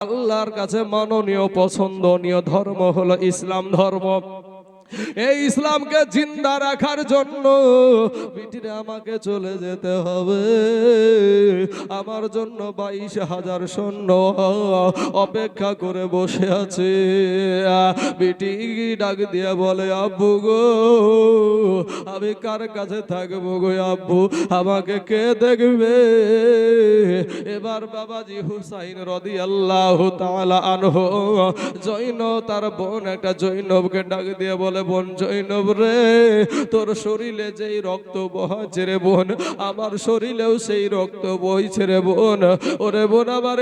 আল্লাহর কাছে মাননীয় পছন্দনীয় ধর্ম হলো ইসলাম ধর্ম। এই ইসলামকে জিন্দা রাখার জন্য বিটিরে আমাকে চলে যেতে হবে। আমার জন্য 22,000 সৈন্য অপেক্ষা করে বসে আছে। বিটি ডাক দিয়ে বলে, আব্বু গো, আমি কার কাছে থাকবো গো আব্বু, আমাকে কে দেখবে? এবার বাবাজি হুসাইন রাদিয়াল্লাহু তাআলা আনহু জৈনব তার বোন একটা জৈনবকে ডাক দিয়ে বলে, বোন জৈনব রে, তোর শরীরে যেই রক্ত বহাচ্ছে রে বোন, আমার শরীরেও সেই রক্ত বইছে রে বোন। ওরে বোন, আমার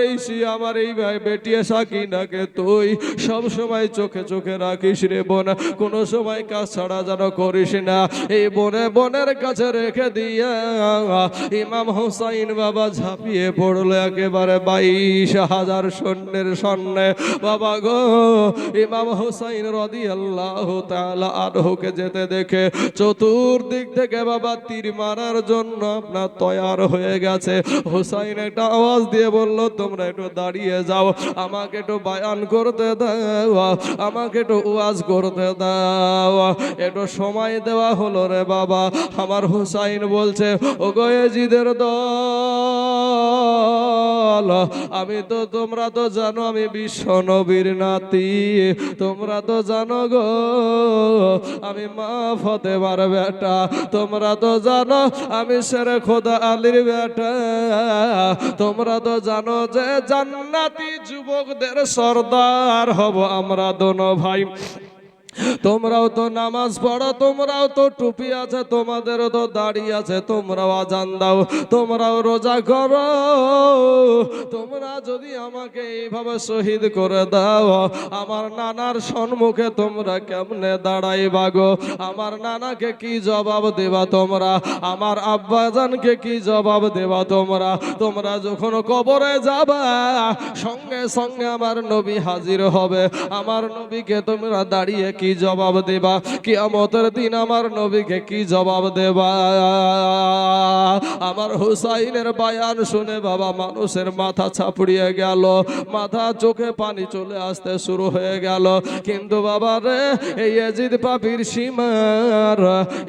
এই ভাই বেটিয়া সাকিনাকে তুই সব সময় চোখে চোখে রাখিস রে বোন, কোনো সময় কাজ ছাড়া যেন করিস না। এই বোনের কাছে রেখে দিয়া ইমাম হুসাইন বাবা ঝাঁপিয়ে পড়লো একেবারে 22,000 সৈন্যের সামনে। বাবা গো, ইমাম হুসাইন রাদিয়াল্লাহু তাআলা আনহুকে যেতে দেখে চতুর্দিক থেকে বাবা তীর মারার জন্য আপনার তৈয়ার হয়ে গেছে। হুসাইন একটা আওয়াজ দিয়ে বলল, তোমরা একটু দাঁড়িয়ে যাও, আমাকে একটু বয়ান করতে দাও, আমাকে একটু ওয়াজ করতে দাও। একটু সময় দেওয়া হলো রে বাবা। আমার হুসাইন বলছে, ও গো ইয়াজিদের দল, তোমরা তো জানো আমি বিশ্ব নবীর নাতি, তোমরা তো জানো গো আমি মা ফাতেমার বেটা, তোমরা তো জানো আমি শেরে খোদা আলীর বেটা, তোমরা তো জানো যে জান্নাতি যুবকদের সর্দার হব আমরা দোনো ভাই। তোমরাও তো নামাজ পড়ো, তোমরাও তো টুপি আছে, তোমাদেরও তো দাড়ি আছে, তোমরাও আজান দাও, তোমরাও রোজা করো। তোমরা যদি আমাকে এইভাবে শহীদ করে দাও, আমার নানার সম্মুখে তোমরা কেমনে দাঁড়াইবা গো? আমার নানাকে কি জবাব দেবা তোমরা? আমার আব্বাজানকে কি জবাব দেবা তোমরা? তোমরা যখন কবরে যাবা, সঙ্গে সঙ্গে আমার নবী হাজির হবে। আমার নবীকে তোমরা দাঁড়িয়ে কি জবাব দেবা? কিয়ামতের দিন আমার নবীকে কি জবাব দেবা? আমার হুসাইনের বয়ান শুনে বাবা মানুষের মাথা ছাপড়িয়ে গেল, মাথা চোখে পানি চলে আসতে শুরু হয়ে গেল। কিন্তু বাবা রে, এই ইয়াজিদ পাপীর সীমার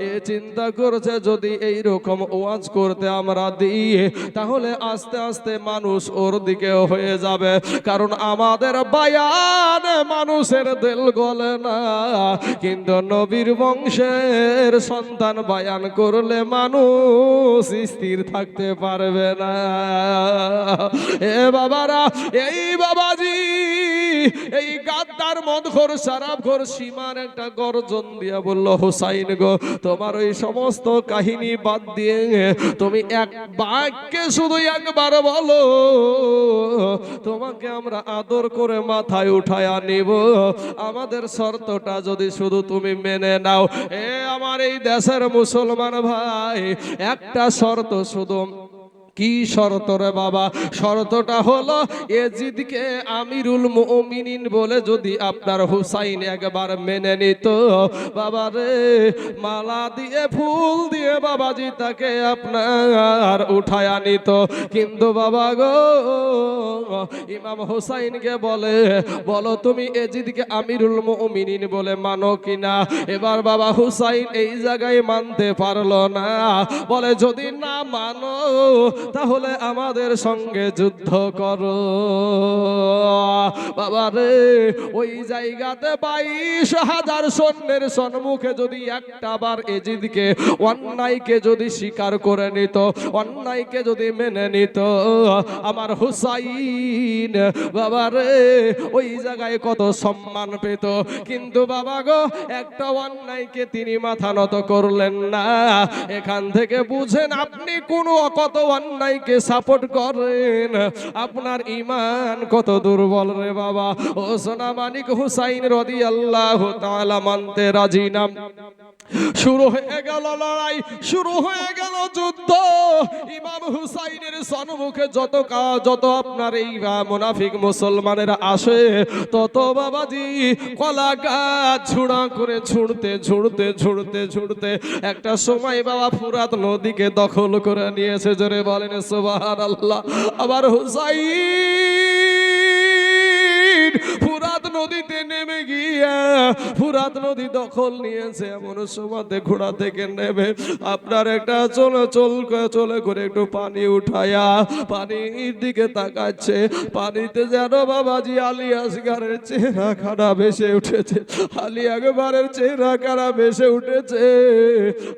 এ চিন্তা করছে, যদি এই রকম ওয়াজ করতে আমরা দিই, তাহলে আস্তে আস্তে মানুষ ওর দিকে হয়ে যাবে। কারণ আমাদের বয়ান মানুষের দিল গলে না, কিন্তু নবীর বংশের সন্তান বয়ান করলে মানুষ স্থির থাকতে পারবে না। এ বাবারা, এই বাবাজি, এই গাদ্দার মদখোর শরাবখোর সীমার একটা গর্জন দিয়া বলল, হুসাইন গো, তোমার ওই সমস্ত কাহিনী বাদ দিয়ে তুমি এক বাক্যে শুধু একবার বলো, তোমাকে আমরা আদর করে মাথায় উঠায়া নিব। আমাদের শর্তটা যদি শুধু তুমি মেনে নাও। এ আমার এই দেশের মুসলমান ভাই, একটা শর্ত শুধু। কি শর্ত রে বাবা? শর্তটা হলো, ইয়াজিদকে আমিরুল মুমিনিন বলে যদি আপনার হুসাইন একবার মেনে নিত, বাবা রে, মালা দিয়ে ফুল দিয়ে বাবাজি তাকে আপনার উঠায়া নিত। কিন্তু বাবা গো, ইমাম হুসাইনকে বলে, বলো তুমি ইয়াজিদকে আমিরুল মুমিনিন বলে মানো কিনা? এবার বাবা হুসাইন এই জায়গায় মানতে পারলো না। বলে, যদি না মানো তাহলে আমাদের সঙ্গে যুদ্ধ করো। বাবা রে, ওই জায়গাতে 22,000 সৈন্যের সম্মুখে যদি একটা বার ইয়াজিদকে অন্যায়কে যদি স্বীকার করে নিত, অন্যায়কে যদি মেনে নিত, আমার হুসাইন বাবা রে ওই জায়গায় কত সম্মান পেত। কিন্তু বাবা গো, একটা অন্যায়কে তিনি মাথা নত করলেন না। এখান থেকে বুঝেন আপনি কত অন্যায়কে সাপোর্ট করেন, আপনার ঈমান কত দুর্বল রে বাবা। ও সোনা মানিক হুসাইন রাদিয়াল্লাহু তাআলা মানতে রাজি না। শুরু হয়ে গেল লড়াই, শুরু হয়ে গেল যুদ্ধ। ইমাম হুসাইনের সম্মুখে যত আপনার এই মুনাফিক মুসলমানেরা আসে, তত বাবাজি কলা গাছ ঝুড়া করে ছুঁড়তে একটা সময় বাবা ফুরাত নদীকে দখল করে নিয়েছে। জোরে বলেন সুবহানাল্লাহ। আবার হুসাইন নদীতে নেমে গিয়ে ফুরাত নদী দখল নিয়েছে। এমন সময়তে ঘোড়া থেকে নেমে আপনার একটা চলে করে একটু পানি উঠায়া পানির দিকে তাকাচ্ছে। পানিতে যেন বাবাজি আলী আসগারের চেহারা খারাপ ভেসে উঠেছে। আলী আকবরের চেহারা খারাপ ভেসে উঠেছে।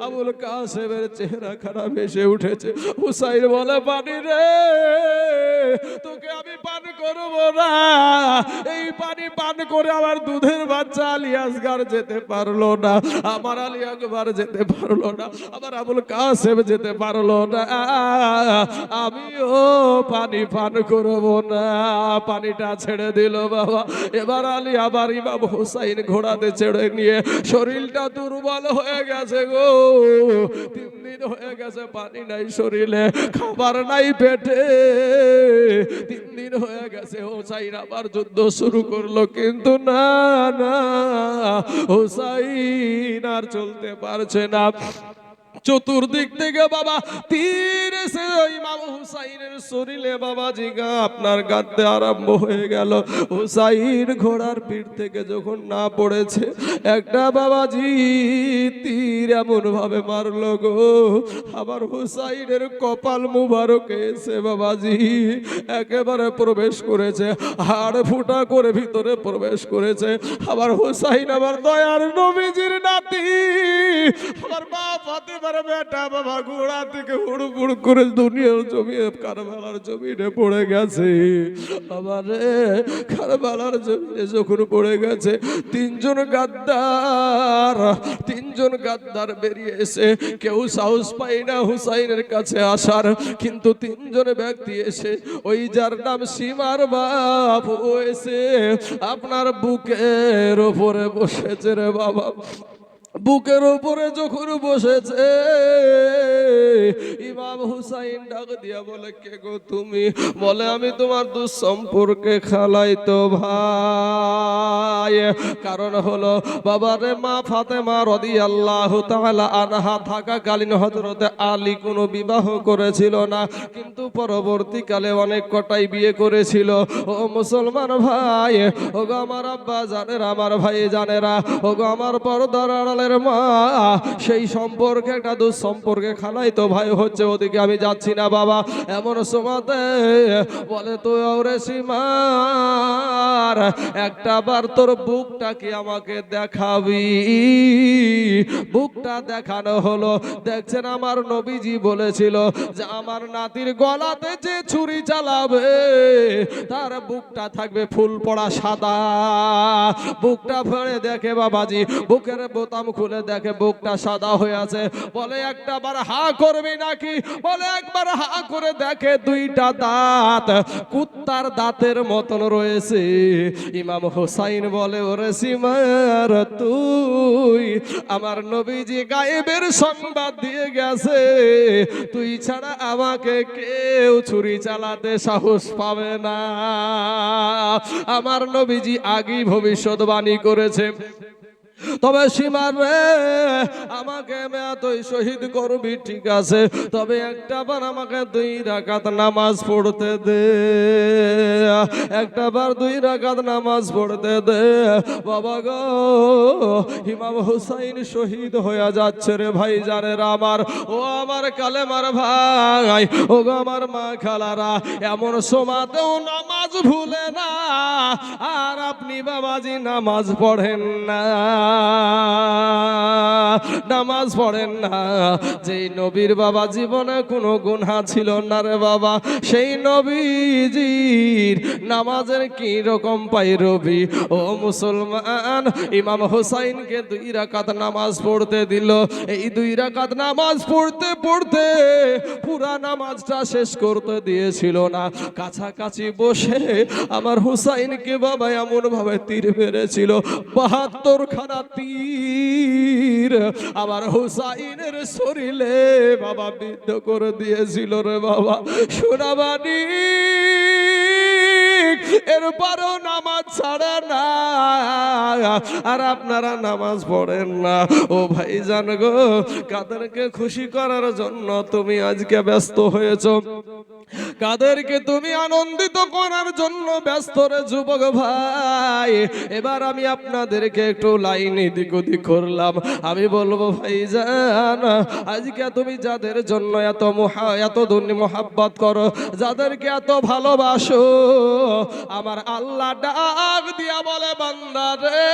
আবুল কাসেমের চেহারা খারাপ ভেসে উঠেছে। হুসাইন বলে, পানি রে, তোকে আমি পান করব না। এই পানি পান করে আমার দুধের বাচ্চা আলী আসগার যেতে পারলো না, আমার আলী আকবর যেতে পারলো না, আমার আবুল কাসেম যেতে পারলো না, আমিও পানি পান করব না। পানিটা ছেড়ে দিল বাবা। এবার আলী আবার ইমাম হুসাইন ঘোড়াতে ছেড়ে নিয়ে, শরীরটা দুর্বল হয়ে গেছে গো। 3 দিন হয়ে গেছে পানি নাই শরীরে, খাবার নাই পেটে। 3 দিন হয়ে গেছে। হুসাইন আবার যুদ্ধ শুরু করলো, কিন্তু না না, হুসাইন আর চলতে পারছে না। চতুর্দিক থেকে বাবা তীর এসে ইমাম হুসাইনের শরীরে বাবা জিগা আপনার গাঁথতে আরম্ভ হয়ে গেল। হুসাইন ঘোড়ার পিঠ থেকে যখন না পড়েছে, একটা বাবাজি তীর এমন ভাবে মারলো গো, আবার হুসাইনের কপাল মুবারকে এসে বাবাজি একেবারে প্রবেশ করেছে, হাড় ফুটা করে ভিতরে প্রবেশ করেছে। আবার হুসাইন আমার দয়ার নবীজির নাতি, আমার মা ফাতেমার বেটা বাবা ঘোড়া থেকে হুড় করে দুনিয়ার জমি কারবালার জমিনে পড়ে গেছে। আবার কারবালার জমিনে যখন পড়ে গেছে, 3জন গাদ্দার বেরিয়ে এসে কেউ সাহস পায় না হুসাইনের কাছে আসার, কিন্তু 3জন ব্যক্তি এসে ওই যার নাম সীমার বাপ, ও এসে আপনার বুকের ওপরে বসেছে রে বাবা। বুকের উপরে যখন বসেছে, ইমাম হুসাইন ডাক দিয়া বলে, কে গো তুমি? বলে, আমি তোমার দুঃসম্পর্কে খালাই তো ভাই। কারণ হলো বাবারে মা ফাতেমা রাদিয়াল্লাহু তাআলা আনহা থাকাকালীন হযরতে আলী কোনো বিবাহ করেছিল না, কিন্তু পরবর্তীকালে অনেক কটাই বিয়ে করেছিল। ও মুসলমান ভাই, ও গো আমার আব্বা জানেরা, আমার ভাই জানেরা, ও গো আমার পর্দার মা, সেই সম্পর্কে একটা দুঃসম্পর্কে খালাই তো ভাই হচ্ছে, ওদিকে আমি যাচ্ছি না বাবা। এমন সময়তে বলে, তো ওরে সীমার একটা বার তোর বুকটা কি আমাকে দেখাবি? বুকটা দেখানো হলো। দেখছেন আমার নবীজি বলেছিল যে আমার নাতির গলাতে যে ছুরি চালাবে তার বুকটা থাকবে ফুল পড়া সাদা। বুকটা ফেলে দেখে বাবাজি, বুকের বোতাম খুলে দেখে বুকটা সাদা হয়ে আছে। বলে, একটা বার হা করবি নাকি? বলে, একবার হা করে দেখে 2টা দাঁত কুত্তার দাঁতের মতন রয়েছে। ইমাম হুসাইন বলে, ওরে সীমার, তুই আমার নবীজি গায়েবের সংবাদ দিয়ে গেছে, তুই ছাড়া আমাকে কেউ ছুরি চালাতে সাহস পাবে না। আমার নবীজি আগেই ভবিষ্যৎবাণী করেছে। তবে সীমার রে, আমাকে তুই শহীদ করবি ঠিক আছে, তবে একটা বার আমাকে 2 রাকাত নামাজ পড়তে দে, একটা বার 2 রাকাত নামাজ পড়তে দে বাবা গো। ইমাম হুসাইন শহীদ হয়ে যাচ্ছে রে ভাই জানেরা আমার, ও আমার কালেমার ভাই, ও গো আমার মা খালারা, এমন সময়তেও নামাজ ভুলে না। আর আপনি বাবাজি নামাজ পড়েন না, নামাজ পড়েন না। যেই নবীর বাবা জীবনে কোনো গুনাহ ছিল না রে বাবা, সেই নবীজির নামাজের কি রকম পাইরবি? ও মুসলমান, ইমাম হুসাইনকে 2 রাকাত নামাজ পড়তে দিল। এই 2 রাকাত নামাজ পড়তে পড়তে পুরা নামাজটা শেষ করতে দিয়েছিল না। কাছাকাছি বসে আমার হুসাইনকে বাবা এমন ভাবে তীর মেরেছিল, 72 খানা তীর আমার হুসাইনের শরীরে বাবা বিদ্ধ করে দিয়েছিল রে বাবা। সোনাবানি এরপরও নামাজ ছাড়ে না, আর আপনারা নামাজ পড়েন না। ও ভাইজান গো, কাদেরকে খুশি করার জন্য তুমি আজকে ব্যস্ত হয়েছো? কাদেরকে তুমি আনন্দিত করার জন্য ব্যস্ত রে যুবক ভাই? এবার আমি আপনাদেরকে একটু লাইন এদিক ওদিক করলাম। আমি বলবো ভাইজান, আজকে তুমি যাদের জন্য এত মহাব্বত করো, যাদেরকে এত ভালোবাসো, আমার আল্লাহ ডাক দিয়া বলে বান্দা রে,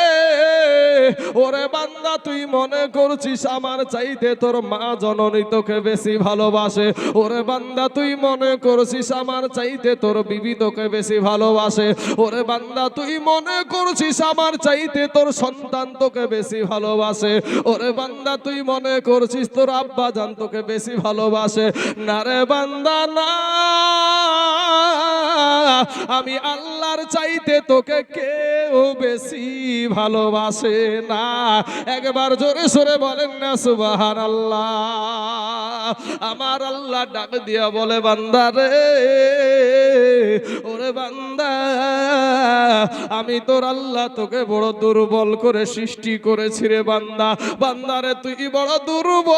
ওরে বান্দা তুই মনে করছিস আমার চাইতে তোর মা জননী তোকে বেশি ভালোবাসে? ওরে বান্দা তুই মনে করছিস আমার চাইতে তোর বিবি তোকে বেশি ভালোবাসে? ওরে বান্দা তুই মনে করছিস আমার চাইতে তোর সন্তান তোকে বেশি ভালোবাসে? ওরে বান্দা তুই মনে করছিস তোর আব্বা জান তোকে বেশি ভালোবাসে? না রে বান্দা না, আমি আল্লাহর চাইতে তোকে কেউ বেশি ভালোবাসে না। একবার জোরে সোরে বলেন না সুবহানাল্লাহ। আমার আল্লাহ ডাক দিয়া বলে বান্দা রে, ওরে বান্দা, আমি তোর আল্লাহ তোকে বড় দুর্বল করে সৃষ্টি করেছি রে বান্দা। বান্দারে তুই বড় দুর্বল,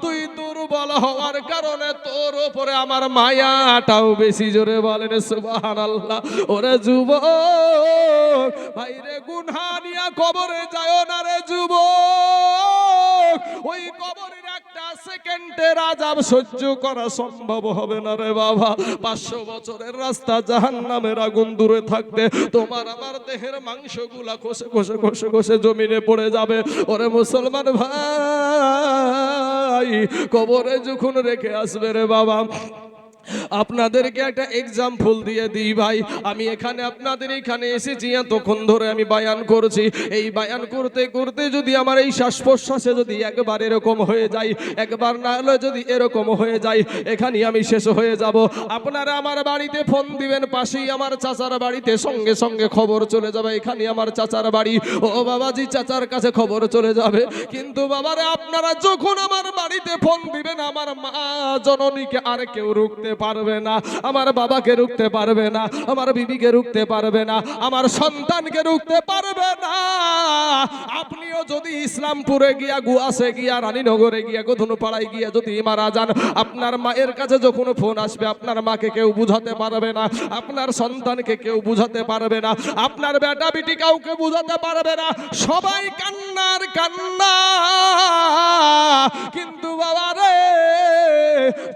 তুই দুর্বল হওয়ার কারণে তোর উপরে আমার মায়াটাও বেশি। জোরে বলেন সুবহানাল্লাহ। ওরে যুবক ভাইরে, গুনাহ নিয়া কবরে যায় না রে যুবক। ওই কবরের একটা সেকেন্ডের আযাব সহ্য করা সম্ভব হবে না রে বাবা। 500 বছরের রাস্তা জাহান্নামের আগুন দূরে থাকতে তোমার আমার দেহের মাংসগুলা কষে কষে কষে কষে জমিনে পড়ে যাবে। ওরে মুসলমান ভাই, কবরে যখন রেখে আসবে রে বাবা, আপনাদেরকে একটা এক্সাম্পল দিয়ে দিই ভাই। আমি এখানে আপনাদের এখানে এসেছি, এতক্ষণ ধরে আমি বায়ান করছি। এই বায়ান করতে করতে যদি আমার এই শ্বাস প্রশ্বাসে যদি একবার এরকম হয়ে যায়, একবার না হলে যদি এরকম হয়ে যায়, এখানে আমি শেষ হয়ে যাব। আপনারা আমার বাড়িতে ফোন দিবেন, পাশেই আমার চাচার বাড়িতে, সঙ্গে সঙ্গে খবর চলে যাবে এখানে আমার চাচার বাড়ি। ও বাবাজি, চাচার কাছে খবর চলে যাবে। কিন্তু বাবারে, আপনারা যখন আমার বাড়িতে ফোন দিবেন, আমার মা জননীকে আর কেউ রুখতে পারবে না, আমার বাবাকে রুখতে পারবে না, আমার বিবিকে রুখতে পারবে না, আমার সন্তানকে রুখতে পারবে না। আপনিও যদি ইসলামপুরে গিয়া, গুয়াসে গিয়া, রানীনগরে গিয়া, গোধনপাড়ায় গিয়া যদি মারা যান, আপনার মায়ের কাছে যখন ফোন আসবে, আপনার মাকে কেউ বুঝাতে পারবে না, আপনার সন্তানকে কেউ বুঝাতে পারবে না, আপনার বেটা বিটি কাউকে বুঝাতে পারবে না। সবাই কান্নার কান্না। কিন্তু বাবা রে,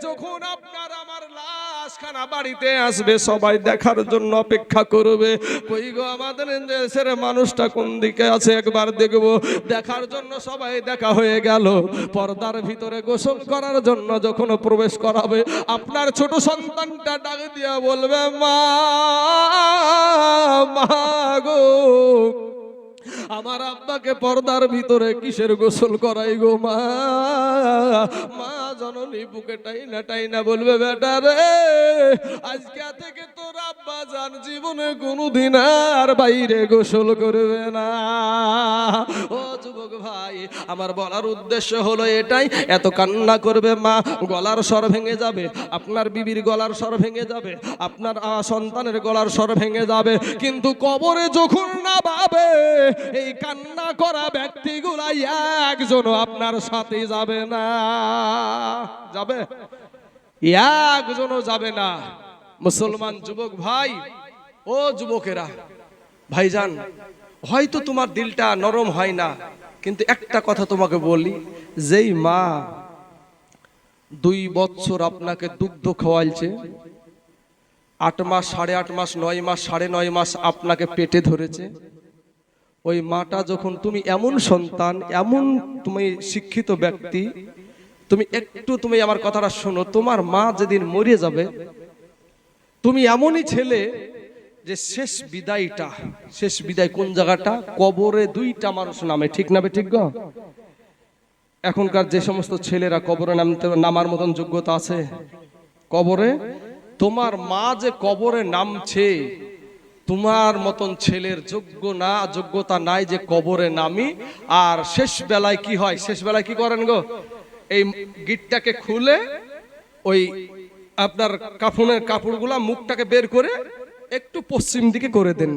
যখন আপনার আমার লাশখানা বাড়িতে আসবে, সবাই দেখার জন্য অপেক্ষা করবে। কই গো আমাদের দেশের মানুষটা কোন দিকে আছে, একবার দেখবো। দেখার জন্য সবাই দেখা হয়ে গেল। পর্দার ভিতরে গোসল করার জন্য যখন প্রবেশ করাবে, আপনার ছোট সন্তানটা ডাক দিয়া বলবে, মা, মা গো, আমার আব্বাকে পর্দার ভিতরে কিসের গোসল করাই গো মা? মা জননী বুকে টাইনা টাইনা বলবে, বেটা রে, আজকে থেকে তোর আব্বা জান জীবনে কোনোদিন আর বাইরে গোসল করবে না। ও যুবক ভাই, আমার বলার উদ্দেশ্য হলো এটাই। এত কান্না করবে মা, গলার স্বর ভেঙে যাবে, আপনার বিবির গলার স্বর ভেঙে যাবে, আপনার সন্তানের গলার স্বর ভেঙে যাবে। কিন্তু কবরে যখন না পাবে, এই কান্না করা ব্যক্তিগুলা একজনও আপনার সাথে যাবে না। যাবে? একজনও যাবে না। মুসলমান যুবক ভাই, ও যুবকেরা, ভাইজান, হয়তো তোমার দিলটা নরম হয় না, কিন্তু একটা কথা তোমাকে বলি, যেই মা 2 বছর আপনাকে দুগ্ধ খাওয়াইছে, 8 মাস, 8.5 মাস, 9 মাস, 9.5 মাস আপনাকে পেটে ধরেছে, ওই মাটা যখন, তুমি এমন সন্তান, এমন তুমি শিক্ষিত ব্যক্তি, তুমি আমার কথাটা শোনো, তোমার মা যেদিন মরে যাবে, তুমি এমনই ছেলে যে শেষ বিদায় কোন জায়গাটা? কবরে 2টা মানুষ নামে, ঠিক না? ঠিক গো? এখনকার যে সমস্ত ছেলেরা কবরে নামার মতন যোগ্যতা আছে, কবরে, তোমার মা যে কবরে নামছে, তোমার মতন ছেলের যোগ্যতা নাই যে কবরে নামি। আর শেষ বেলায় কি হয়? শেষ বেলায় কি করেন গো? এই গিটটাকে খুলে ওই আপনার কাফনের কাপড়গুলা মুখটাকে বের করে একটু পশ্চিম দিকে করে দেন।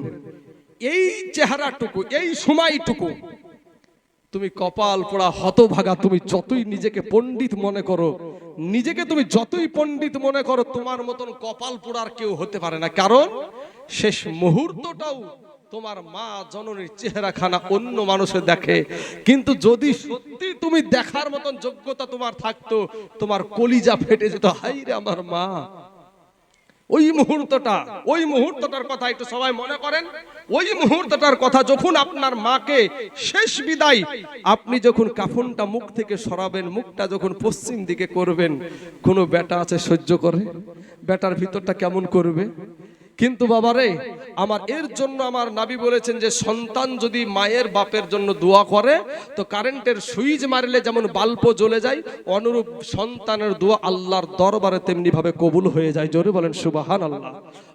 এই চেহারাটুকু, এই সময়টুকু তুমি কপাল পোড়া হতভাগা, তুমি যতই নিজেকে পণ্ডিত মনে করো, নিজেকে তুমি যতই পণ্ডিত মনে করো, তোমার মতন কপাল পোড়ার কেউ হতে পারে না। কারণ শেষ মুহূর্তটাও তোমার মা জননীর চেহারাখানা অন্য মানুষে দেখে। কিন্তু যদি সত্যি তুমি দেখার মতন যোগ্যতা তোমার থাকতো, তোমার কলিজা ফেটে যেত, হাই রে আমার মা। ওই মুহূর্তটার কথা একটু সবাই মনে করেন। ওই মুহূর্তটার কথা যখন আপনার মাকে শেষ বিদায়, আপনি যখন কাফনটা মুখ থেকে সরাবেন, মুখটা যখন পশ্চিম দিকে করবেন, কোনো বেটা আছে সহ্য করে? বেটার ভিতরটা কেমন করবে? কিন্তু বাবারে আমার, এর জন্য আমার নবী বলেছেন যে সন্তান যদি মায়ের বাপের জন্য দোয়া করে তো কারেন্টের সুইচ মারলে যেমন বাল্ব জ্বলে যায়, অনুরূপ সন্তানের দোয়া আল্লাহর দরবারে তেমনি ভাবে কবুল হয়ে যায়। জোরে বলেন সুবহানাল্লাহ।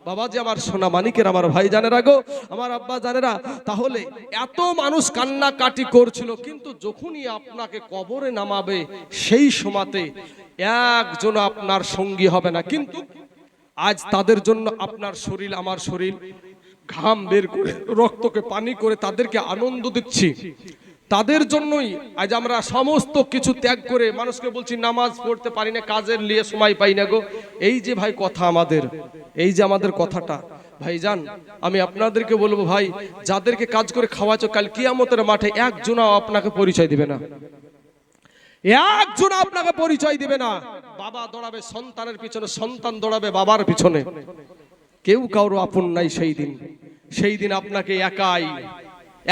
বাবাজি আমার সোনা মানিকের, আমার ভাই জানেরা গো, আমার আব্বা জানেরা, তাহলে এত মানুষ কান্নাকাটি করছিল, কিন্তু যখনই আপনাকে কবরে নামাবে সেই সময়তে একজন আপনার সঙ্গী হবে না। কিন্তু আজ তাদের জন্য আপনার শরীর, আমার শরীর ঘাম বের করে, রক্তকে পানি করে তাদেরকে আনন্দ দিচ্ছি। তাদের জন্যই আজ আমরা সমস্ত কিছু ত্যাগ করে মানুষকে বলছি নামাজ পড়তে পারি না, কাজের নিয়ে সময় পাই না গো। এই যে ভাই কথা আমাদের, এই যে আমাদের কথাটা ভাইজান, আমি আপনাদেরকে বলবো ভাই, যাদেরকে কাজ করে খাওয়াচ্ছ, কাল কিয়ামতের মাঠে একজনও আপনাকে পরিচয় দিবে না, একজন আপনাকে পরিচয় দিবে না। বাবা দৌড়াবে সন্তানের পিছনে, সন্তান দৌড়াবে বাবার পিছনে, কেউ কারো আপন নাই সেই দিন আপনাকে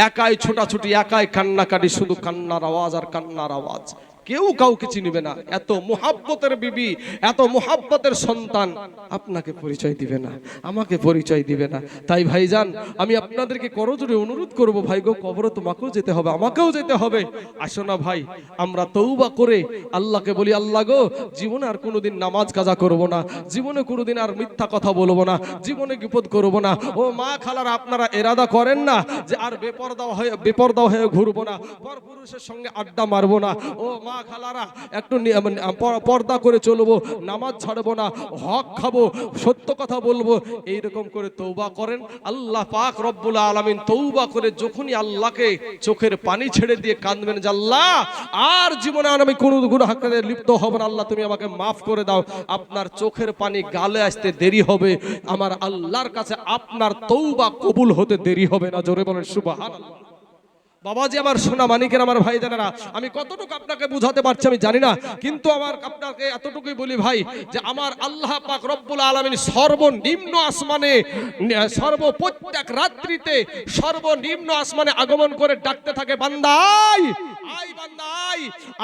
একাই ছোটাছুটি, একাই কান্নাকাটি, শুধু কান্নার আওয়াজ আর কান্নার আওয়াজ, কেউ কাউকে চিনবে না। এত মুহাব্বতের বিবি, এত মুহাব্বতের সন্তান আপনাকে পরিচয় দিবে না, আমাকে পরিচয় দিবে না। তাই ভাইজান আমি আপনাদেরকে করজোড়ে অনুরোধ করব, ভাই গো, কবরে তোমাকেও যেতে হবে, আমাকেও যেতে হবে। আসো না ভাই, আমরা তওবা করে আল্লাহকে বলি, আল্লাহ গো, জীবনে আর কোনোদিন নামাজ কাজা করব না, জীবনে কোনোদিন আর মিথ্যা কথা বলবো না, জীবনে বিপদ করব না। ও মা খালারা, আপনারা এরাদা করেন না যে আর বেপরদা হয়ে ঘুরবো না, পরপুরুষের সঙ্গে আড্ডা মারবো না। ও মা খালারা, একটু পর্দা করে চলবো, নামাজ ছাড়বো না, হক খাবো, সত্য কথা বলবো, এইরকম করে তওবা করেন। আল্লাহ পাক রব্বুল আলামিন তওবা করে যখনই আল্লাহকে চোখের পানি ছেড়ে দিয়ে কাঁদবেন যে আল্লাহ আর জীবনে আমি কোনো গুনাহে লিপ্ত হব না, আল্লাহ তুমি আমাকে মাফ করে দাও, আপনার চোখের পানি গালে আসতে দেরি হবে, আমার আল্লাহর কাছে আপনার তওবা কবুল হতে দেরি হবে না। জোরে বলেন সুবহানাল্লাহ। বাবাজি আমার সোনা মানিকের, আমার ভাই জানেরা, আমি কতটুকু আপনাকে বুঝাতে পারছি আমি জানি না, কিন্তু আপনাকে এতটুকুই বলি ভাই, যে আমার আল্লাহ পাক রব্বুল আলামিন সর্বনিম্ন আসমানে, প্রত্যেক রাত্রিতে সর্বনিম্ন আসমানে আগমন করে ডাকতে থাকে, বান্দাই আই, বান্দাই,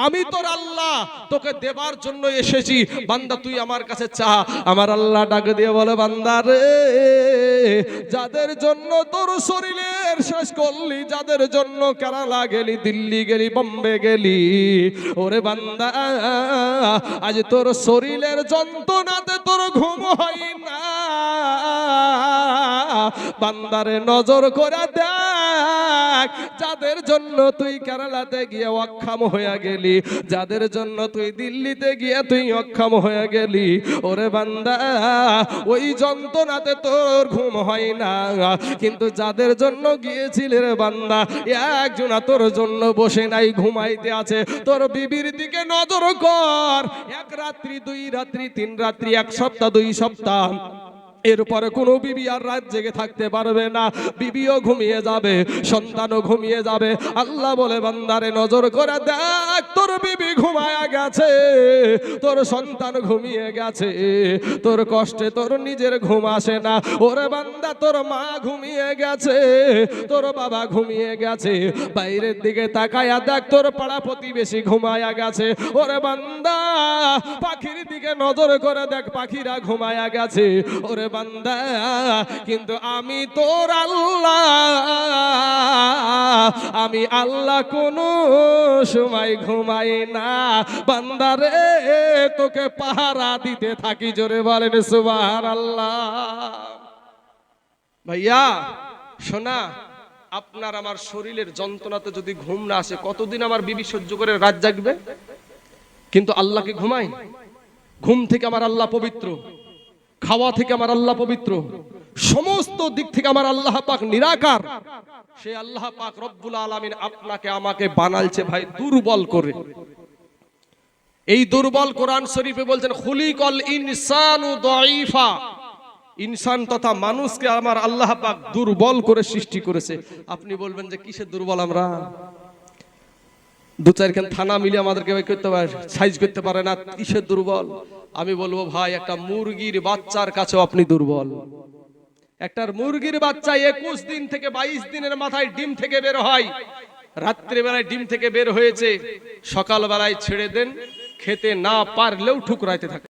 আমি তোর আল্লাহ, তোকে দেবার জন্য এসেছি, বান্দা তুই আমার কাছে চা। আমার আল্লাহ ডাক দিয়ে বলে, বান্দা রে, যাদের জন্য তোর শরীরের শেষ করলি, যাদের জন্য কেরালা গেলি, দিল্লি গেলি, বম্বে গেলি, ওরে বান্দা, আজ তোর শরীরের যন্ত্রণাতে তোর ঘুম হয় না, বান্দারে নজর করে দেখ, যাদের জন্য তুই কেরালাতে গিয়ে অক্ষম হয়ে গেলি, যাদের জন্য তুই দিল্লিতে গিয়ে তুই অক্ষম হয়ে গেলি, ওরে বান্দা, ওই যন্ত্রণাতে তোর ঘুম হয় না, কিন্তু যাদের জন্য গিয়েছিলি রে বান্দা, একজন তোর জন্য বসে নাই, ঘুমাইতে আছে। তোর বিবির দিকে নজর কর, এক রাত্রি, দুই রাত্রি, তিন রাত্রি, এক সপ্তাহ, দুই সপ্তাহ, এরপরে কোনো বিবি আর রাত জেগে থাকতে পারবে না, বিবিও ঘুমিয়ে যাবে, সন্তানও ঘুমিয়ে যাবে। আল্লাহ বলে, বান্দারে নজর করে দেখ, তোর বিবি ঘুমায়া গেছে, তোর সন্তান ঘুমিয়ে গেছে, তোর কষ্টে তোর নিজের ঘুম আসে না, ওরে বান্দা, তোর মা ঘুমিয়ে গেছে, তোর বাবা ঘুমিয়ে গেছে, বাইরের দিকে তাকায়া দেখ, তোর পাড়া প্রতিবেশী ঘুমায়া গেছে, ওরে বান্দা, পাখির দিকে নজর করে দেখ, পাখিরা ঘুমায়া গেছে, ওরে বান্দা, কিন্তু আমি তোর আল্লাহ, আমি আল্লাহ কোনো সময় ঘুমাই না, বান্দারে তোকে পাহারা দিতে থাকি। জোরে বলেন সুবহানাল্লাহ। ভাইয়া শোনা, আপনার আমার শরীরের যন্ত্রণাতে যদি ঘুম না আসে, কতদিন আমার বিবি সহ্য করে রাত জাগবে? কিন্তু আল্লাহ কি ঘুমায়? ঘুম থেকে আমার আল্লাহ পবিত্র, খাওয়া থেকে আমার আল্লাহ পবিত্র, সমস্ত দিক থেকে আমার আল্লাহ পাক নিরাকার। সে আল্লাহ পাক রব্বুল আলামিন আপনাকে আমাকে বানালছে ভাই দুর্বল করে। এই দুর্বল কোরআন শরীফে বলছেন খুলিকাল ইনসানু দাঈফা, ইনসান তথা মানুষকে আমার আল্লাহ পাক দুর্বল করে সৃষ্টি করেছে। আপনি বলবেন যে কিসের দুর্বল আমরা? দু চারখান থানা মিলে আমাদেরকে করতে পারে, সাইজ করতে পারে না, কিসের দুর্বল? আমি বলবো ভাই একটা মুরগির বাচ্চার কাছেও আপনি দুর্বল। একটা মুরগির বাচ্চা 21 দিন থেকে 22 দিনের মাথায় ডিম থেকে বের হয়, রাত্রে বেলায় ডিম থেকে বের হয়েছে, সকাল বেলায় ছেড়ে দেন, খেতে না পারলেও ঠুকরাইতে থাকে।